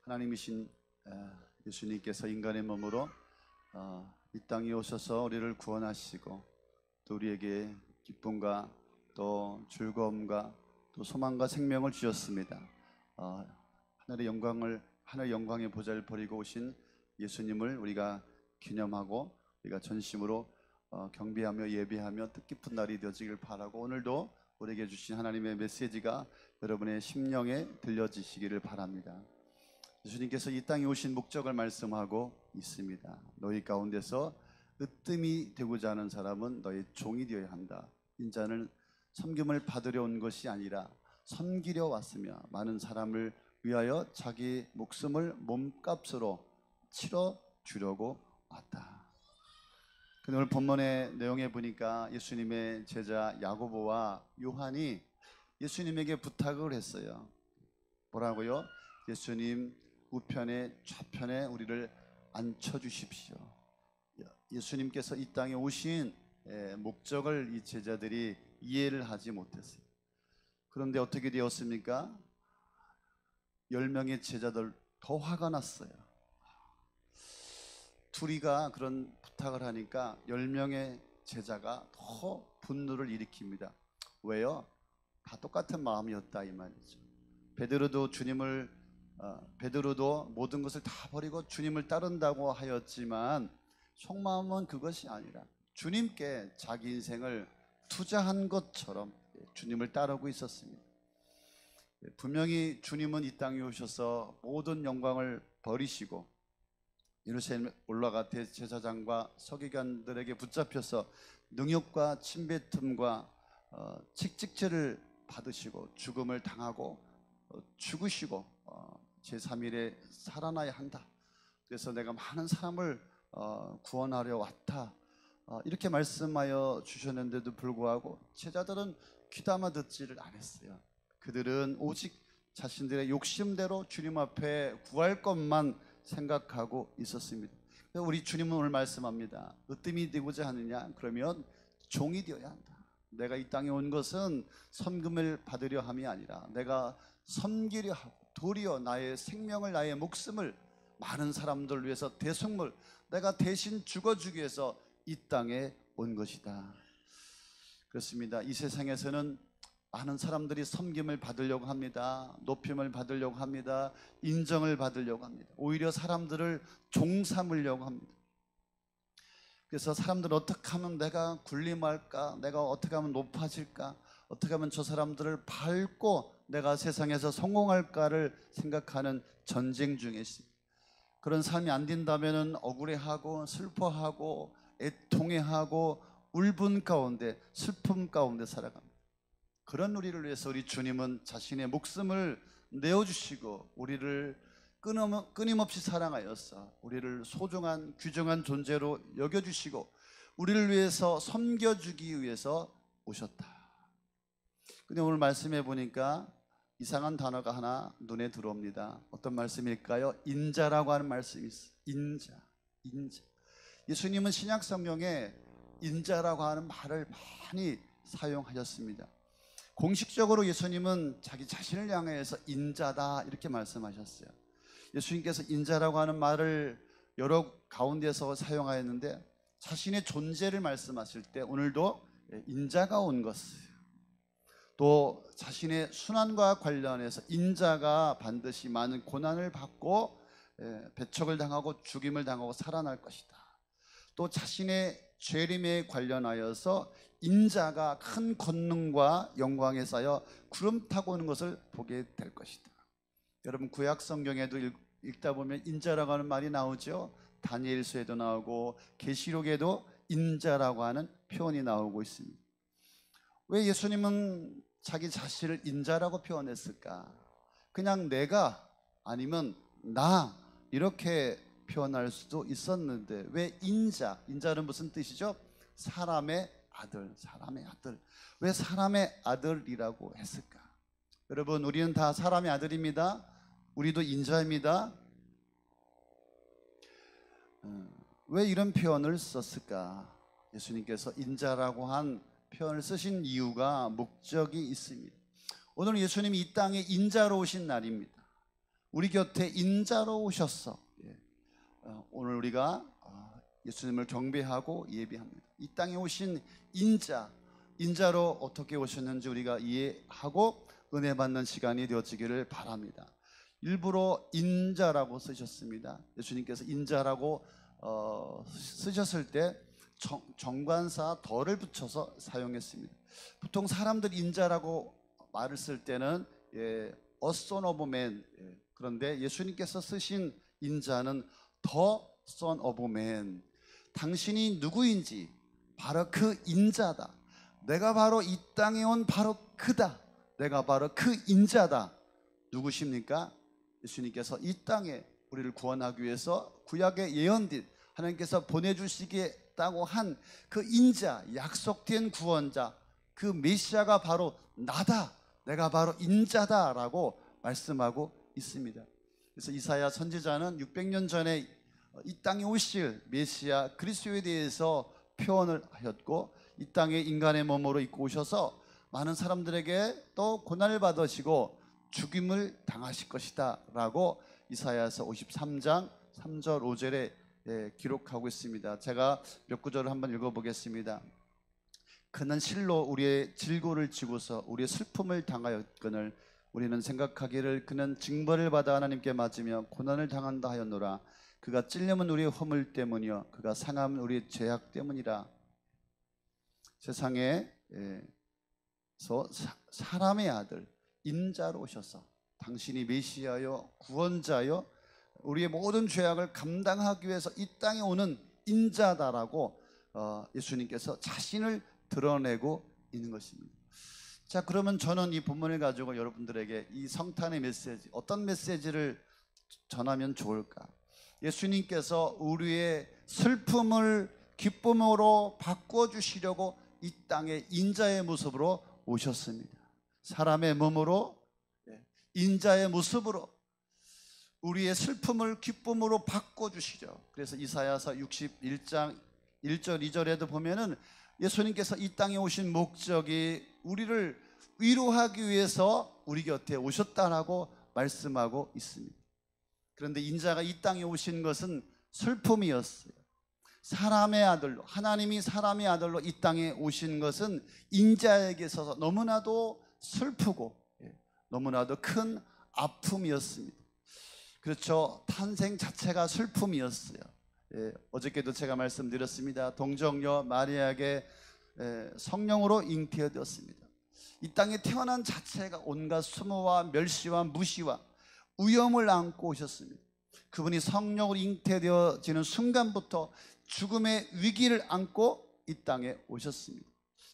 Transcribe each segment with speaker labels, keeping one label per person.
Speaker 1: 하나님이신 예수님께서 인간의 몸으로 이 땅에 오셔서 우리를 구원하시고 또 우리에게 기쁨과 또 즐거움과 또 소망과 생명을 주셨습니다. 하늘의 영광의 보좌를 버리고 오신 예수님을 우리가 기념하고 우리가 전심으로 경배하며 예배하며 뜻깊은 날이 되어지길 바라고, 오늘도 우리에게 주신 하나님의 메시지가 여러분의 심령에 들려지시기를 바랍니다. 예수님께서 이 땅에 오신 목적을 말씀하고 있습니다. 너희 가운데서 으뜸이 되고자 하는 사람은 너희 종이 되어야 한다. 인자는 섬김을 받으려 온 것이 아니라 섬기려 왔으며 많은 사람을 위하여 자기 목숨을 몸값으로 치러 주려고 왔다. 근데 오늘 본문의 내용에 보니까 예수님의 제자 야고보와 요한이 예수님에게 부탁을 했어요. 뭐라고요? 예수님 우편에 좌편에 우리를 앉혀주십시오. 예수님께서 이 땅에 오신 목적을 이 제자들이 이해를 하지 못했어요. 그런데 어떻게 되었습니까? 10명의 제자들 더 화가 났어요. 둘이가 그런 부탁을 하니까 10명의 제자가 더 분노를 일으킵니다. 왜요? 다 똑같은 마음이었다 이 말이죠. 베드로도 모든 것을 다 버리고 주님을 따른다고 하였지만 속마음은 그것이 아니라 주님께 자기 인생을 투자한 것처럼 주님을 따르고 있었습니다. 분명히 주님은 이 땅에 오셔서 모든 영광을 버리시고 예루살렘에 올라가 대제사장과 서기관들에게 붙잡혀서 능욕과 침뱉음과 책직죄를 받으시고 죽음을 당하고 죽으시고 제3일에 살아나야 한다. 그래서 내가 많은 사람을 구원하려 왔다. 이렇게 말씀하여 주셨는데도 불구하고 제자들은 귀담아 듣지를 않았어요. 그들은 오직 자신들의 욕심대로 주님 앞에 구할 것만 생각하고 있었습니다. 우리 주님은 오늘 말씀합니다. 으뜸이 되고자 하느냐? 그러면 종이 되어야 한다. 내가 이 땅에 온 것은 섬김을 받으려 함이 아니라 내가 섬기려 하고 도리어 나의 생명을, 나의 목숨을 많은 사람들 위해서 대속물, 내가 대신 죽어주기 위해서 이 땅에 온 것이다. 그렇습니다. 이 세상에서는 많은 사람들이 섬김을 받으려고 합니다. 높임을 받으려고 합니다. 인정을 받으려고 합니다. 오히려 사람들을 종 삼으려고 합니다. 그래서 사람들은 어떻게 하면 내가 군림할까? 내가 어떻게 하면 높아질까? 어떻게 하면 저 사람들을 밟고 내가 세상에서 성공할까를 생각하는 전쟁 중에 있습니다. 그런 삶이 안 된다면 억울해하고 슬퍼하고 애통해하고 울분 가운데, 슬픔 가운데 살아갑니다. 그런 우리를 위해서 우리 주님은 자신의 목숨을 내어주시고 우리를 끊임없이 사랑하여서 우리를 소중한 귀중한 존재로 여겨주시고 우리를 위해서 섬겨주기 위해서 오셨다. 근데 오늘 말씀해 보니까 이상한 단어가 하나 눈에 들어옵니다. 어떤 말씀일까요? 인자라고 하는 말씀이 있어요. 인자. 예수님은 신약 성경에 인자라고 하는 말을 많이 사용하셨습니다. 공식적으로 예수님은 자기 자신을 향해서 인자다 이렇게 말씀하셨어요. 예수님께서 인자라고 하는 말을 여러 가운데서 사용하였는데 자신의 존재를 말씀하실 때 오늘도 인자가 온 것을, 또 자신의 순환과 관련해서 인자가 반드시 많은 고난을 받고 배척을 당하고 죽임을 당하고 살아날 것이다. 또 자신의 죄림에 관련하여서 인자가 큰 권능과 영광에 쌓여 구름 타고 오는 것을 보게 될 것이다. 여러분 구약 성경에도 읽다 보면 인자라고 하는 말이 나오죠. 다니엘서에도 나오고 계시록에도 인자라고 하는 표현이 나오고 있습니다. 왜 예수님은 자기 자신을 인자라고 표현했을까? 그냥 내가 아니면 나 이렇게 표현할 수도 있었는데 왜 인자는 무슨 뜻이죠? 사람의 아들. 왜 사람의 아들이라고 했을까? 여러분 우리는 다 사람의 아들입니다. 우리도 인자입니다. 왜 이런 표현을 썼을까? 예수님께서 인자라고 한 표현을 쓰신 이유가 목적이 있습니다. 오늘 예수님이 이 땅에 인자로 오신 날입니다. 우리 곁에 인자로 오셨어. 오늘 우리가 예수님을 경배하고 예배합니다. 이 땅에 오신 인자로 어떻게 오셨는지 우리가 이해하고 은혜 받는 시간이 되어지기를 바랍니다. 일부러 인자라고 쓰셨습니다. 예수님께서 인자라고 쓰셨을 때 정관사 덜을 붙여서 사용했습니다. 보통 사람들 인자라고 말을 쓸 때는 a son of man, 그런데 예수님께서 쓰신 인자는 the son of man, 당신이 누구인지 바로 그 인자다. 내가 바로 이 땅에 온 바로 그다. 내가 바로 그 인자다. 누구십니까? 예수님께서 이 땅에 우리를 구원하기 위해서 구약에 예언된 하나님께서 보내주시겠다고 한 그 인자, 약속된 구원자, 그 메시아가 바로 나다. 내가 바로 인자다라고 말씀하고 있습니다. 그래서 이사야 선지자는 600년 전에 이 땅에 오실 메시아 그리스도에 대해서 표현을 하였고, 이 땅에 인간의 몸으로 입고 오셔서 많은 사람들에게 또 고난을 받으시고 죽임을 당하실 것이다 라고 이사야서 53장 3절 5절에 기록하고 있습니다. 제가 몇 구절을 한번 읽어보겠습니다. 그는 실로 우리의 질고를 지고서 우리의 슬픔을 당하였거늘 우리는 생각하기를 그는 징벌을 받아 하나님께 맞으며 고난을 당한다 하였노라. 그가 찔림은 우리의 허물 때문이요 그가 상함은 우리의 죄악 때문이라. 세상에서 사람의 아들 인자로 오셔서 당신이 메시아요 구원자요 우리의 모든 죄악을 감당하기 위해서 이 땅에 오는 인자다라고 예수님께서 자신을 드러내고 있는 것입니다. 자, 그러면 저는 이 본문을 가지고 여러분들에게 이 성탄의 메시지, 어떤 메시지를 전하면 좋을까? 예수님께서 우리의 슬픔을 기쁨으로 바꿔주시려고 이 땅에 인자의 모습으로 오셨습니다. 사람의 몸으로, 인자의 모습으로 우리의 슬픔을 기쁨으로 바꿔주시죠. 그래서 이사야서 61장 1절 2절에도 보면은 예수님께서 이 땅에 오신 목적이 우리를 위로하기 위해서 우리 곁에 오셨다라고 말씀하고 있습니다. 그런데 인자가 이 땅에 오신 것은 슬픔이었어요. 사람의 아들로, 하나님이 사람의 아들로 이 땅에 오신 것은 인자에게 있어서 너무나도 슬프고 너무나도 큰 아픔이었습니다. 그렇죠. 탄생 자체가 슬픔이었어요. 어저께도 제가 말씀드렸습니다. 동정녀 마리아에게 성령으로 잉태되었습니다. 이 땅에 태어난 자체가 온갖 수모와 멸시와 무시와 위험을 안고 오셨습니다. 그분이 성령으로 잉태되어지는 순간부터 죽음의 위기를 안고 이 땅에 오셨습니다.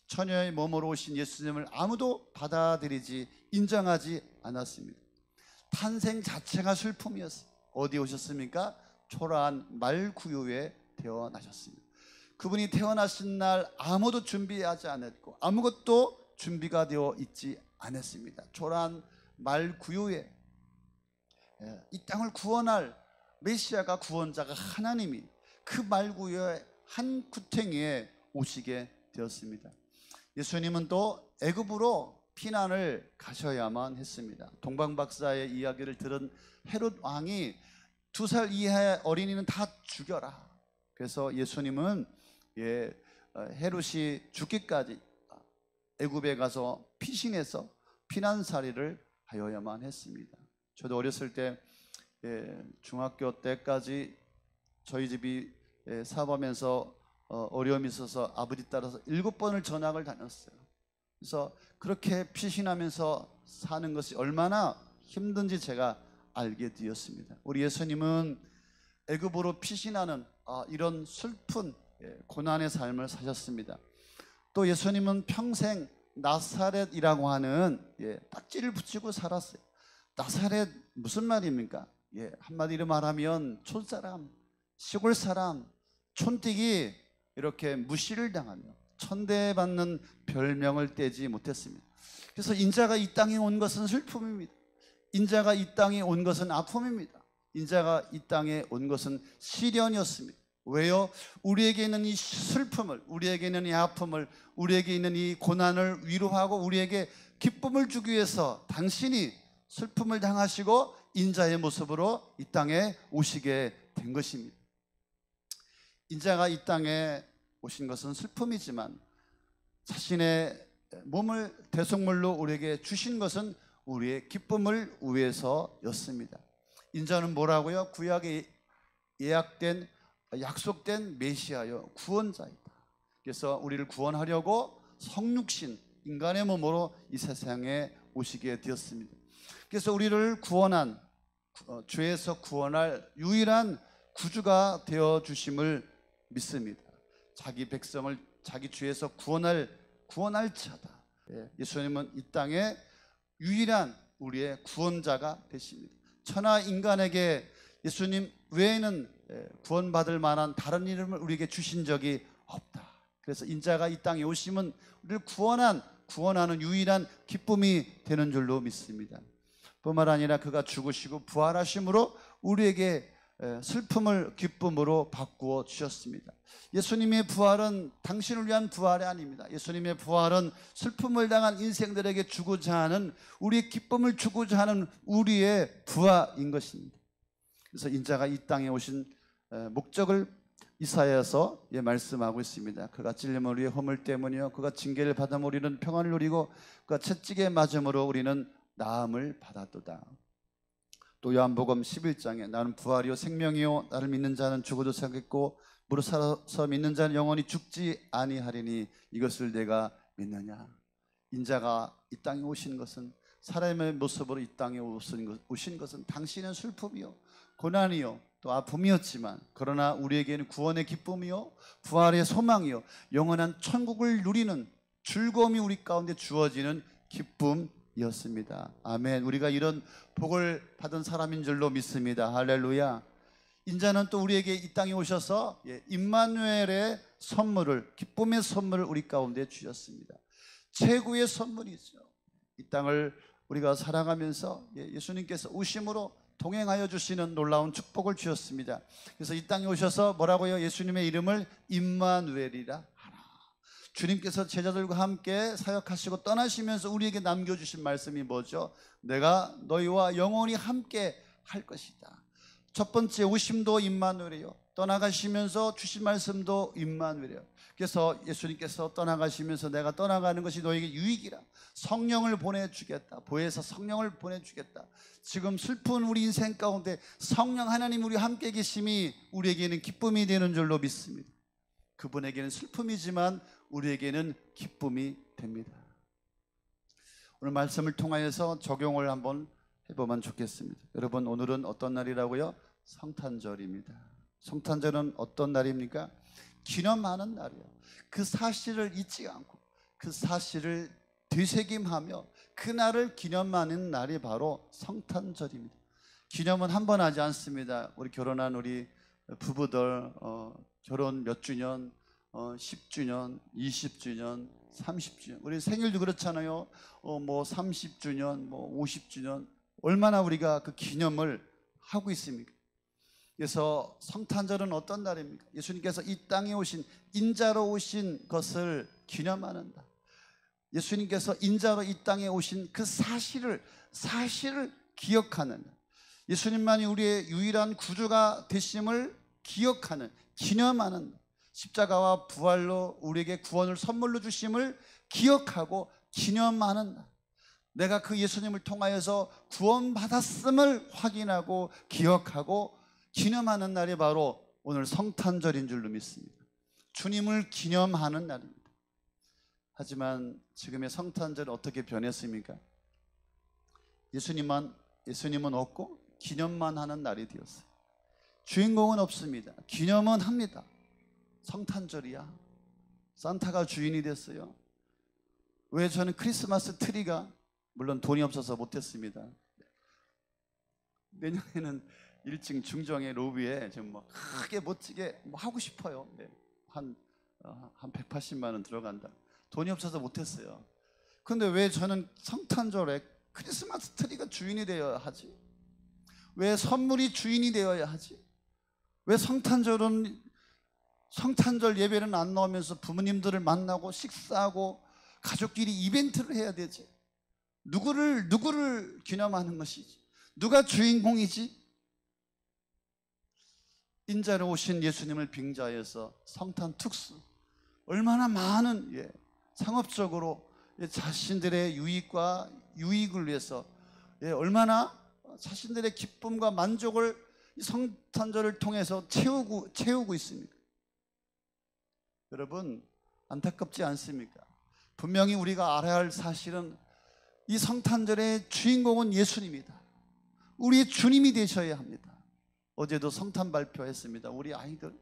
Speaker 1: 처녀의 몸으로 오신 예수님을 아무도 받아들이지 인정하지 않았습니다. 탄생 자체가 슬픔이었어요. 어디에 오셨습니까? 초라한 말구유에 태어나셨습니다. 그분이 태어나신 날 아무도 준비하지 않았고 아무것도 준비가 되어 있지 않았습니다. 초라한 말구유에 이 땅을 구원할 메시아가, 구원자가 하나님이 그 말구유의 한 구탱이에 오시게 되었습니다. 예수님은 또 애굽으로 피난을 가셔야만 했습니다. 동방박사의 이야기를 들은 헤롯 왕이 2살 이하의 어린이는 다 죽여라. 그래서 예수님은 헤롯이 죽기까지 애굽에 가서 피신해서 피난살이를 하여야만 했습니다. 저도 어렸을 때 중학교 때까지 저희 집이 사업하면서 어려움이 있어서 아버지 따라서 7번을 전학을 다녔어요. 그래서 그렇게 피신하면서 사는 것이 얼마나 힘든지 제가 알게 되었습니다. 우리 예수님은 애굽으로 피신하는 이런 슬픈 고난의 삶을 사셨습니다. 또 예수님은 평생 나사렛이라고 하는 딱지를 붙이고 살았어요. 나사렛 무슨 말입니까? 한마디로 말하면 촌사람, 시골 사람, 촌띠기, 이렇게 무시를 당하며 천대받는 별명을 떼지 못했습니다. 그래서 인자가 이 땅에 온 것은 슬픔입니다. 인자가 이 땅에 온 것은 아픔입니다. 인자가 이 땅에 온 것은 시련이었습니다. 왜요? 우리에게 있는 이 슬픔을, 우리에게 있는 이 아픔을, 우리에게 있는 이 고난을 위로하고 우리에게 기쁨을 주기 위해서 당신이 슬픔을 당하시고 인자의 모습으로 이 땅에 오시게 된 것입니다. 인자가 이 땅에 오신 것은 슬픔이지만 자신의 몸을 대속물로 우리에게 주신 것은 우리의 기쁨을 위해서였습니다. 인자는 뭐라고요? 구약에 예약된 약속된 메시아요, 구원자이다. 그래서 우리를 구원하려고 성육신 인간의 몸으로 이 세상에 오시게 되었습니다. 그래서 우리를 구원한, 죄에서 구원할 유일한 구주가 되어 주심을 믿습니다. 자기 백성을 자기 죄에서 구원할 자다. 예수님은 이 땅에 유일한 우리의 구원자가 되십니다. 천하 인간에게 예수님 외에는 구원받을 만한 다른 이름을 우리에게 주신 적이 없다. 그래서 인자가 이 땅에 오심은 우리를 구원하는 유일한 기쁨이 되는 줄로 믿습니다. 뿐만 아니라 그가 죽으시고 부활하심으로 우리에게 슬픔을 기쁨으로 바꾸어 주셨습니다. 예수님의 부활은 당신을 위한 부활이 아닙니다. 예수님의 부활은 슬픔을 당한 인생들에게 주고자 하는, 우리의 기쁨을 주고자 하는 우리의 부활인 것입니다. 그래서 인자가 이 땅에 오신 목적을 이사야서 말씀하고 있습니다. 그가 찔림을 우리의 허물 때문이요 그가 징계를 받아 우리는 평안을 누리고 그가 채찍에 맞음으로 우리는 나음을 받았도다. 또 요한복음 11장에 나는 부활이요 생명이요 나를 믿는 자는 죽어도 살겠고 무릇 살아서 믿는 자는 영원히 죽지 아니하리니 이것을 내가 믿느냐. 인자가 이 땅에 오신 것은, 사람의 모습으로 이 땅에 오신 것은 당신은 슬픔이요 고난이요 또 아픔이었지만, 그러나 우리에게는 구원의 기쁨이요 부활의 소망이요 영원한 천국을 누리는 즐거움이 우리 가운데 주어지는 기쁨이었습니다. 아멘. 우리가 이런 복을 받은 사람인 줄로 믿습니다. 할렐루야. 인자는 또 우리에게 이 땅에 오셔서 임마누엘의 선물을, 기쁨의 선물을 우리 가운데 주셨습니다. 최고의 선물이죠. 이 땅을 우리가 살아가면서 예수님께서 오심으로 동행하여 주시는 놀라운 축복을 주셨습니다. 그래서 이 땅에 오셔서 뭐라고요? 예수님의 이름을 임마누엘이라 하라. 주님께서 제자들과 함께 사역하시고 떠나시면서 우리에게 남겨주신 말씀이 뭐죠? 내가 너희와 영원히 함께 할 것이다. 첫 번째 오심도 임마누엘이요, 떠나가시면서 주신 말씀도 임마누엘이요. 그래서 예수님께서 떠나가시면서 내가 떠나가는 것이 너에게 유익이라, 성령을 보내주겠다, 보혜사 성령을 보내주겠다. 지금 슬픈 우리 인생 가운데 성령 하나님 우리 함께 계심이 우리에게는 기쁨이 되는 줄로 믿습니다. 그분에게는 슬픔이지만 우리에게는 기쁨이 됩니다. 오늘 말씀을 통하여서 적용을 한번 해보면 좋겠습니다. 여러분, 오늘은 어떤 날이라고요? 성탄절입니다. 성탄절은 어떤 날입니까? 기념하는 날이에요. 그 사실을 잊지 않고 그 사실을 되새김하며 그 날을 기념하는 날이 바로 성탄절입니다. 기념은 한 번 하지 않습니다. 우리 결혼한 우리 부부들 결혼 몇 주년, 10주년, 20주년, 30주년, 우리 생일도 그렇잖아요. 뭐 30주년, 뭐 50주년, 얼마나 우리가 그 기념을 하고 있습니까? 그래서 성탄절은 어떤 날입니까? 예수님께서 이 땅에 오신, 인자로 오신 것을 기념하는 날. 예수님께서 인자로 이 땅에 오신 그 사실을 기억하는 날. 예수님만이 우리의 유일한 구주가 되심을 기억하는, 기념하는 날. 십자가와 부활로 우리에게 구원을 선물로 주심을 기억하고 기념하는 날. 내가 그 예수님을 통하여서 구원받았음을 확인하고 기억하고 기념하는 날이 바로 오늘 성탄절인 줄로 믿습니다. 주님을 기념하는 날입니다. 하지만 지금의 성탄절은 어떻게 변했습니까? 예수님은 없고 기념만 하는 날이 되었어요. 주인공은 없습니다. 기념은 합니다. 성탄절이야, 산타가 주인이 됐어요. 왜 저는 크리스마스 트리가, 물론 돈이 없어서 못했습니다. 내년에는 1층 중정의 로비에 좀 뭐 크게 멋지게 뭐 하고 싶어요. 한 180만 원 들어간다. 돈이 없어서 못했어요. 그런데 왜 저는 성탄절에 크리스마스 트리가 주인이 되어야 하지? 왜 선물이 주인이 되어야 하지? 왜 성탄절 예배는 안 나오면서 부모님들을 만나고 식사하고 가족끼리 이벤트를 해야 되지? 누구를 기념하는 것이지? 누가 주인공이지? 인자로 오신 예수님을 빙자해서 성탄 특수, 얼마나 많은 상업적으로 자신들의 유익을 위해서 얼마나 자신들의 기쁨과 만족을 이 성탄절을 통해서 채우고 있습니까? 여러분, 안타깝지 않습니까? 분명히 우리가 알아야 할 사실은 이 성탄절의 주인공은 예수님이다. 우리의 주님이 되셔야 합니다. 어제도 성탄 발표했습니다. 우리 아이들.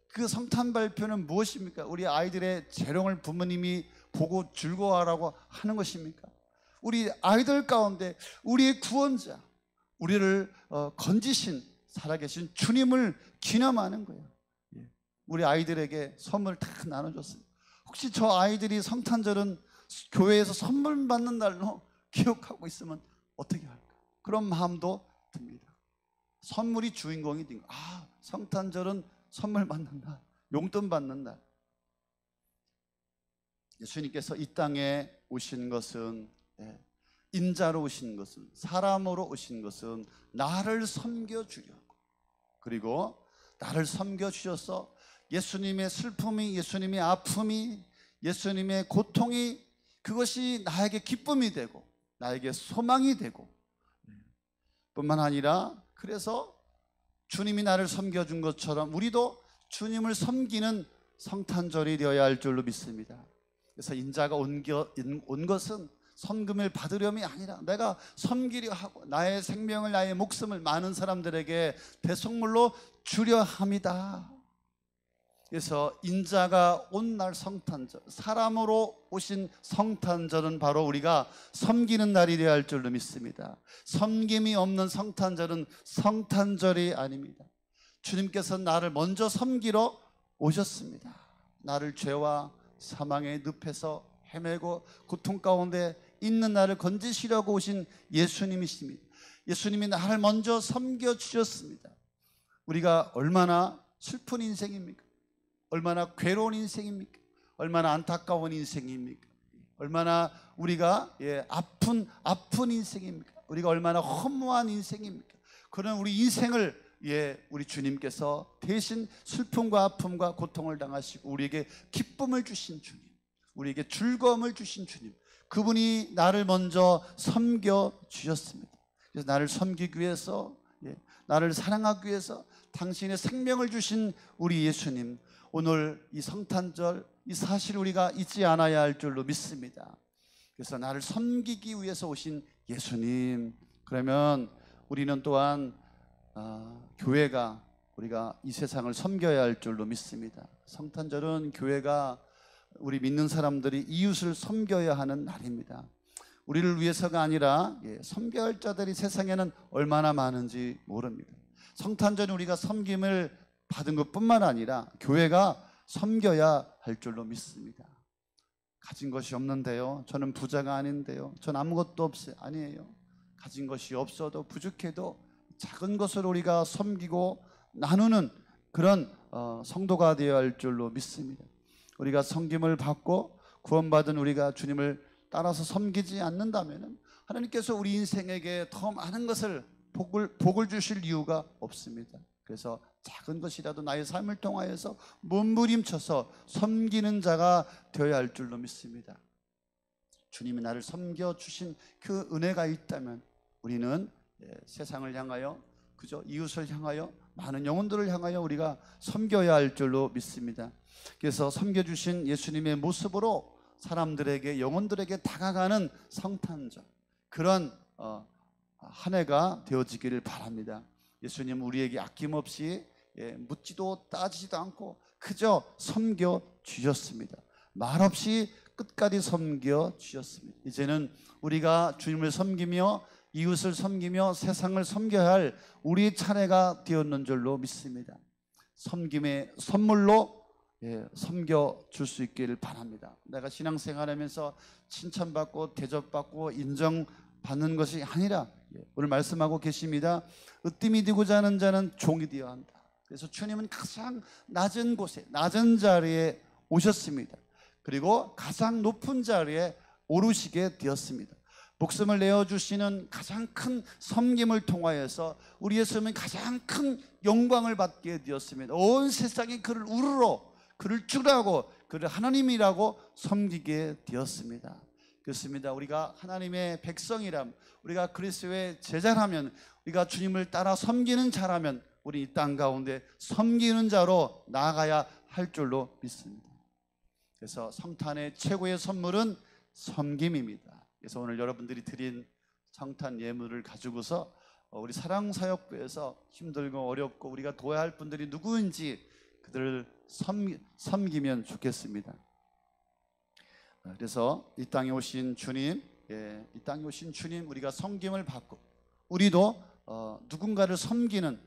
Speaker 1: 그 성탄 발표는 무엇입니까? 우리 아이들의 재롱을 부모님이 보고 즐거워하라고 하는 것입니까? 우리 아이들 가운데 우리의 구원자, 우리를 건지신 살아계신 주님을 기념하는 거예요. 우리 아이들에게 선물 다 나눠줬어요. 혹시 저 아이들이 성탄절은 교회에서 선물 받는 날로 기억하고 있으면 어떻게 할까? 그런 마음도 듭니다. 선물이 주인공이 된 거. 성탄절은 선물 받는 날, 용돈 받는 날. 예수님께서 이 땅에 오신 것은, 인자로 오신 것은, 사람으로 오신 것은 나를 섬겨주려고, 그리고 나를 섬겨주셔서 예수님의 슬픔이, 예수님의 아픔이, 예수님의 고통이, 그것이 나에게 기쁨이 되고 나에게 소망이 되고, 뿐만 아니라 그래서 주님이 나를 섬겨준 것처럼 우리도 주님을 섬기는 성탄절이 되어야 할 줄로 믿습니다. 그래서 인자가 온 것은 섬김을 받으려이 아니라 내가 섬기려 하고 나의 생명을, 나의 목숨을 많은 사람들에게 대속물로 주려 합니다. 그래서 인자가 온 날 성탄절, 사람으로 오신 성탄절은 바로 우리가 섬기는 날이 되어야 할 줄로 믿습니다. 섬김이 없는 성탄절은 성탄절이 아닙니다. 주님께서 나를 먼저 섬기러 오셨습니다. 나를 죄와 사망의 늪에서 헤매고 고통 가운데 있는 나를 건지시려고 오신 예수님이십니다. 예수님이 나를 먼저 섬겨주셨습니다. 우리가 얼마나 슬픈 인생입니까? 얼마나 괴로운 인생입니까? 얼마나 안타까운 인생입니까? 얼마나 우리가 아픈 인생입니까? 우리가 얼마나 허무한 인생입니까? 그런 우리 인생을 우리 주님께서 대신 슬픔과 아픔과 고통을 당하시고 우리에게 기쁨을 주신 주님, 우리에게 즐거움을 주신 주님, 그분이 나를 먼저 섬겨 주셨습니다. 그래서 나를 섬기기 위해서, 나를 사랑하기 위해서 당신의 생명을 주신 우리 예수님, 오늘 이 성탄절, 이 사실 우리가 잊지 않아야 할 줄로 믿습니다. 그래서 나를 섬기기 위해서 오신 예수님, 그러면 우리는 또한 교회가, 우리가 이 세상을 섬겨야 할 줄로 믿습니다. 성탄절은 교회가, 우리 믿는 사람들이 이웃을 섬겨야 하는 날입니다. 우리를 위해서가 아니라 섬겨야 할 자들이 세상에는 얼마나 많은지 모릅니다. 성탄절은 우리가 섬김을 받은 것뿐만 아니라 교회가 섬겨야 할 줄로 믿습니다. 가진 것이 없는데요, 저는 부자가 아닌데요, 전 아무것도 없어요. 아니에요. 가진 것이 없어도 부족해도 작은 것을 우리가 섬기고 나누는 그런 성도가 되어야 할 줄로 믿습니다. 우리가 섬김을 받고 구원받은 우리가 주님을 따라서 섬기지 않는다면 하나님께서 우리 인생에게 더 많은 것을 복을 주실 이유가 없습니다. 그래서 작은 것이라도 나의 삶을 통하여서 몸부림쳐서 섬기는 자가 되어야 할 줄로 믿습니다. 주님이 나를 섬겨주신 그 은혜가 있다면 우리는 세상을 향하여, 그저 이웃을 향하여, 많은 영혼들을 향하여 우리가 섬겨야 할 줄로 믿습니다. 그래서 섬겨주신 예수님의 모습으로 사람들에게, 영혼들에게 다가가는 성탄절, 그런 한 해가 되어지기를 바랍니다. 예수님 우리에게 아낌없이 묻지도 따지지도 않고 그저 섬겨 주셨습니다. 말없이 끝까지 섬겨 주셨습니다. 이제는 우리가 주님을 섬기며 이웃을 섬기며 세상을 섬겨야 할 우리의 차례가 되었는 줄로 믿습니다. 섬김의 선물로 섬겨 줄 수 있기를 바랍니다. 내가 신앙생활하면서 칭찬받고 대접받고 인정받는 것이 아니라 오늘 말씀하고 계십니다. 으뜸이 되고자 하는 자는 종이 되어야 한다. 그래서 주님은 가장 낮은 곳에, 낮은 자리에 오셨습니다. 그리고 가장 높은 자리에 오르시게 되었습니다. 목숨을 내어주시는 가장 큰 섬김을 통하여서 우리 예수님은 가장 큰 영광을 받게 되었습니다. 온 세상이 그를 우러러 그를 주라고 그를 하나님이라고 섬기게 되었습니다. 그렇습니다. 우리가 하나님의 백성이라면, 우리가 그리스도의 제자라면, 우리가 주님을 따라 섬기는 자라면 우리 이 땅 가운데 섬기는 자로 나아가야 할 줄로 믿습니다. 그래서 성탄의 최고의 선물은 섬김입니다. 그래서 오늘 여러분들이 드린 성탄 예물을 가지고서 우리 사랑사역부에서 힘들고 어렵고 우리가 도와야 할 분들이 누구인지 그들을 섬기면 좋겠습니다. 그래서 이 땅에 오신 주님, 이 땅에 오신 주님, 우리가 섬김을 받고 우리도 누군가를 섬기는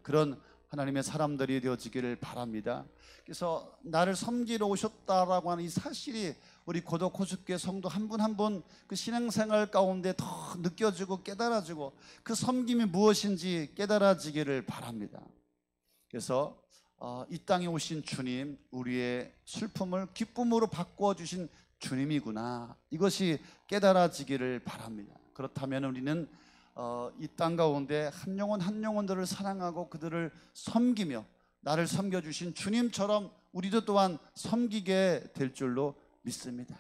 Speaker 1: 그런 하나님의 사람들이 되어지기를 바랍니다. 그래서 나를 섬기러 오셨다라고 하는 이 사실이 우리 고독 호숫교회 성도 한 분 한 분 그 신앙생활 가운데 더 느껴지고 깨달아지고 그 섬김이 무엇인지 깨달아지기를 바랍니다. 그래서 이 땅에 오신 주님, 우리의 슬픔을 기쁨으로 바꾸어 주신 주님이구나, 이것이 깨달아지기를 바랍니다. 그렇다면 우리는 이 땅 가운데 한 영혼 한 영혼들을 사랑하고 그들을 섬기며 나를 섬겨주신 주님처럼 우리도 또한 섬기게 될 줄로 믿습니다.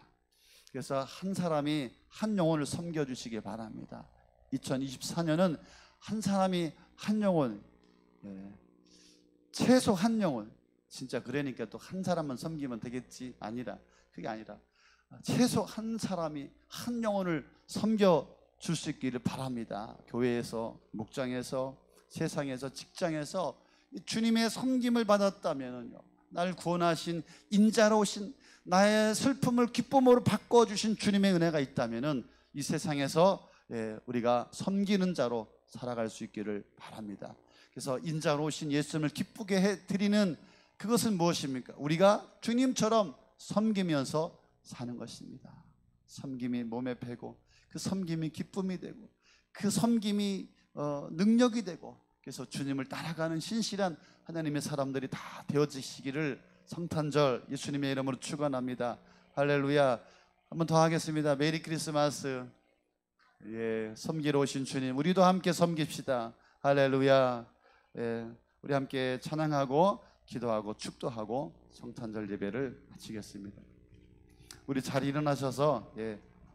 Speaker 1: 그래서 한 사람이 한 영혼을 섬겨주시기 바랍니다. 2024년은 한 사람이 한 영혼, 최소 한 영혼, 진짜 그러니까 또 한 사람만 섬기면 되겠지, 아니라, 그게 아니라 최소 한 사람이 한 영혼을 섬겨 줄 수 있기를 바랍니다. 교회에서, 목장에서, 세상에서, 직장에서 주님의 섬김을 받았다면요, 나를 구원하신 인자로 오신 나의 슬픔을 기쁨으로 바꿔주신 주님의 은혜가 있다면은 이 세상에서 우리가 섬기는 자로 살아갈 수 있기를 바랍니다. 그래서 인자로 오신 예수님을 기쁘게 해드리는 그것은 무엇입니까? 우리가 주님처럼 섬기면서 사는 것입니다. 섬김이 몸에 배고 그 섬김이 기쁨이 되고 그 섬김이 능력이 되고, 그래서 주님을 따라가는 신실한 하나님의 사람들이 다 되어지시기를 성탄절 예수님의 이름으로 축원합니다. 할렐루야. 한 번 더 하겠습니다. 메리 크리스마스. 섬기러 오신 주님, 우리도 함께 섬깁시다. 할렐루야. 우리 함께 찬양하고 기도하고 축도하고 성탄절 예배를 마치겠습니다. 우리 잘 일어나셔서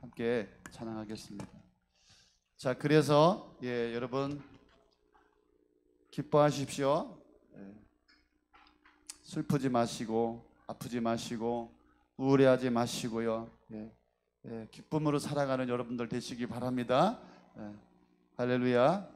Speaker 1: 함께 찬양하겠습니다. 자, 그래서 여러분 기뻐하십시오. 슬프지 마시고 아프지 마시고 우울해하지 마시고요. 기쁨으로 살아가는 여러분들 되시기 바랍니다. 할렐루야.